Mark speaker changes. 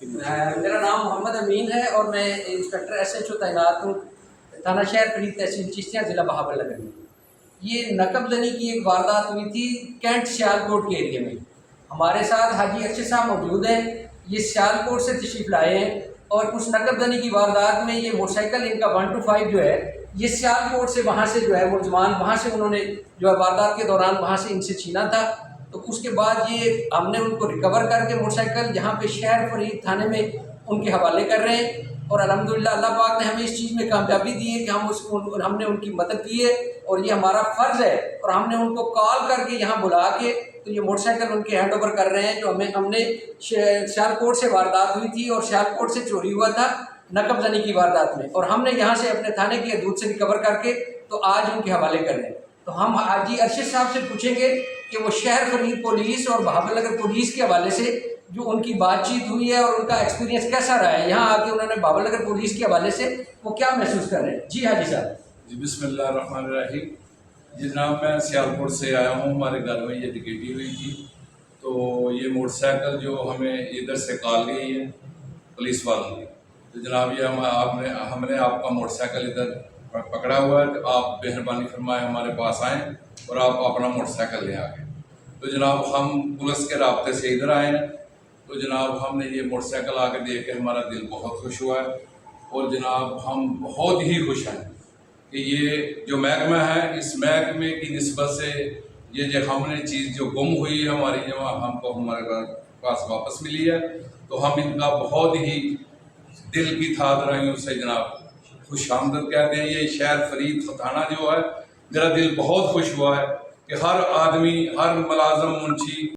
Speaker 1: मेरा नाम मोहम्मद अमीन है और मैं इंस्पेक्टर SHO तैनात हूँ थाना शहर फरीद तहसील चिश्तियाँ ज़िला बहावलनगर में। ये नकबजनी की एक वारदात हुई थी कैंट सियालकोट के एरिया में। हमारे साथ हाजी अरशद साहब मौजूद हैं। ये सियालकोट से तशरीफ़ लाए हैं और उस नकबजनी की वारदात में ये मोटरसाइकिल इनका 125 जो है ये सियालकोट से वहाँ से जो है मुलजमान वहाँ से उन्होंने जो है वारदात के दौरान वहाँ से इनसे छीना था। तो उसके बाद ये हमने उनको रिकवर करके मोटरसाइकिल यहाँ पे शहर फरीद थाने में उनके हवाले कर रहे हैं और अल्हम्दुलिल्लाह अल्लाह पाक ने हमें इस चीज़ में कामयाबी दी है कि हमने उनकी मदद की है और ये हमारा फ़र्ज़ है और हमने उनको कॉल करके यहाँ बुला के तो ये मोटरसाइकिल उनके हैंड ओवर कर रहे हैं जो हमने सियालकोट से वारदात हुई थी और सियालकोट से चोरी हुआ था नकबजनी की वारदात में और हमने यहाँ से अपने थाने की हदूद से रिकवर करके तो आज उनके हवाले कर रहे हैं। तो हम हाजी अरशद साहब से पूछेंगे कि वो शहर फरीद पुलिस और बहावलनगर पुलिस के हवाले से जो उनकी बातचीत हुई है और उनका एक्सपीरियंस कैसा रहा है, यहाँ आके उन्होंने बहावलनगर पुलिस के हवाले से वो क्या महसूस कर रहे हैं। जी हाजी साहब।
Speaker 2: जी बिस्मिल्लाहिर्रहमानिर्रहीम। जी जनाब, मैं सियालकोट से आया हूँ। हमारे घर में ये डकैती हुई थी तो ये मोटरसाइकिल जो हमें इधर से कॉल गई है पुलिस वालों की, तो जनाब ये हमने आपका मोटरसाइकिल इधर पकड़ा हुआ है, तो आप मेहरबानी फरमाए हमारे पास आएँ और आप अपना मोटरसाइकिल ले आए। तो जनाब हम पुलिस के राब्ते से इधर आए हैं। तो जनाब हमने ये मोटरसाइकिल आके देख के हमारा दिल बहुत खुश हुआ है और जनाब हम बहुत ही खुश हैं कि ये जो महकमा है इस महकमे की निस्बत से ये जो हमने चीज़ जो गुम हुई है हमारी जमा हमको हमारे पास वापस मिली है, तो हम इनका बहुत ही दिल की थादराइयों से जनाब खुश आमदद कहते हैं। ये शहर फरीद थाना जो है मेरा दिल बहुत खुश हुआ है कि हर आदमी हर मुलाजम मुंशी